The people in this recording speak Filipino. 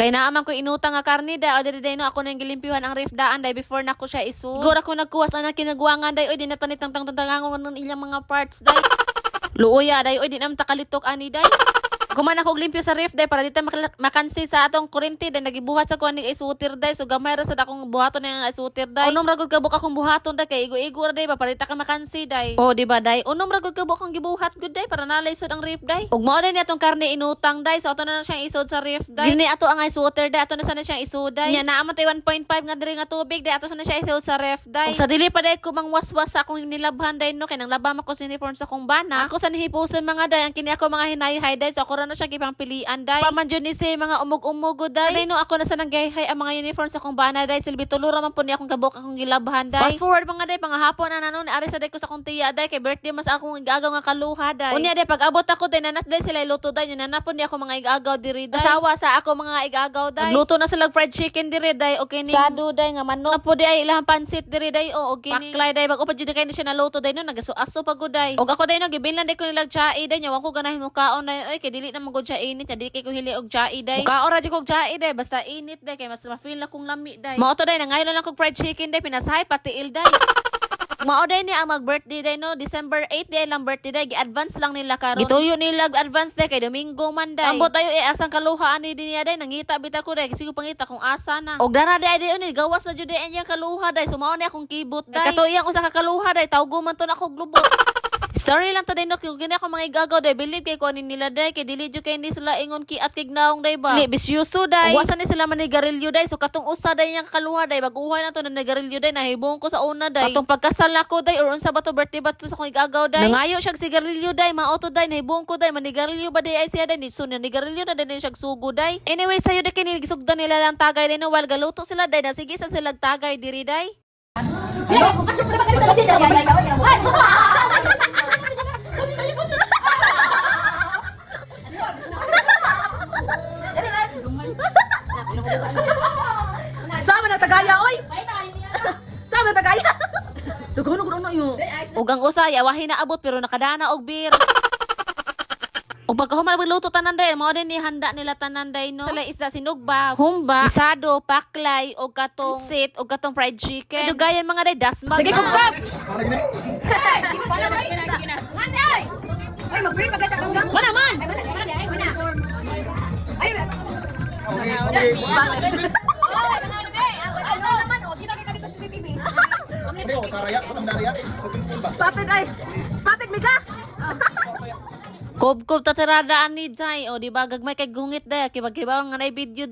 Kay naaman ko inutang nga karni day, o diri day no ako nang gilimpiwan ang ref daan day before na ko siya isu. Siguro ako nagkuwas ana kinagwangan day, oy di natanit tang tangangon ng ilang mga parts day. Luoya day, oy di nam takalitok ani day. Guman ako limpyo sa ref day para dito makansi sa atong kurente day nagibuhat sa kuan ni isutir day so gamay ra sad akong buhaton ng isutir day. Unom ra gud ka buka akong buhaton day kay igo-igo ra day paparita ka makansi day. O di ba day? Unom ra gud ka buka akong gibuhat gud day para nalay sud ang ref day. Ug mao day ni atong karne inutang day so ato na siyang isod sa ref day. Gini ato ang isutir day ato na sana siyang isod day. Nya naa man tay 1.5 nga diri nga tubig day ato sana siya isod sa ref day. Ug sa dili pa day ko mangwaswas sa akong nilabhan day no kay nang labam ako sa uniform sa akong bana. Ako sa nihipuson mga day ang kini ako mga hinay-hay day so ako na siya gipang pilian day. Paman jud ni si mga umug-umugo day. Day no ako na sa nanggayhay ang mga uniform sa akong bana day silbi tulura man po ni akong kabuk akong gilabhan day. Fast forward mga day pangahapon na nanon ari sa day ko sa akong tiya day kay birthday mas akong igagaw nga kaluha day. Unya day pag abot ako day nanat day sila luto day nanapon ni ako mga igagaw diri day. Asawa sa ako mga igagaw day. Nagluto na sila fried chicken diri day okay ni sado day nga manok. Napo day ilahang pansit diri day o okay ni paklay day bag upad jud kay ni siya naluto day no nagaso-aso pagod day. Og ako day no gibilan day ko nilag chai day nya wa ko ganahin mo kaon day oy kay dili na magod siya init nya dili kay ko hili og chai day. Mukaon ra jud kog chai day basta init day kay mas ma-feel na kong lami day. Mao to day nangayon lang kog fried chicken day pinasahay patiil day. Mao day ni ang mag-birthday day no December 8 day lang birthday day gi-advance lang nila karon. Gituyo nila advance day kay Domingo man day. Ambot tayo asang kaluha ani din niya day nangita bita ko day kasi ko pangita kung asa na. Og dara day ni gawas na jud day ang kaluha day sumao ni akong kibot day. Katuyang usa ka kaluha day tawgo man to na ako glubot. Story lang to day no kung gina ako mga igagaw day believe kay ko ani nila day kay dili jud kay ni sila ingon ki at kignaong day ba. Li bisyoso day. Wasan ni sila manigarilyo day so katong usa day yang kaluha day baguhay na to na nigarilyo day nahibong ko sa una day. Katong pagkasal nako day or unsa ba to birthday ba to sa akong igagaw day. Nangayo siya sigarilyo day mao to day nahibong ko day manigarilyo ba day ay siya day ni so nigarilyo na day siya sugo day. Anyway sayo day kini gisugdan nila lang tagay day no while galuto sila day na sige sa sila tagay diri day. Sama na tagaya oy. Sama na tagaya. Dugo na yo. Ug ang usay awahin na abot pero nakadana og beer. Ug pagkahuman magluto tanan day mao din ni handa nila tanan day no. Sala isda sinugba, humba, isado, paklay og katong sit og katong fried chicken. Dugayan mga day dasmag. Sige kugkap. Ay mag-break magata kang gang. Wala man. Ay wala. Ay. Patit Mika. Kob-kob tatirada ani day. O di ba gagmay kay gungit day kay bagkibaw nga nay video day.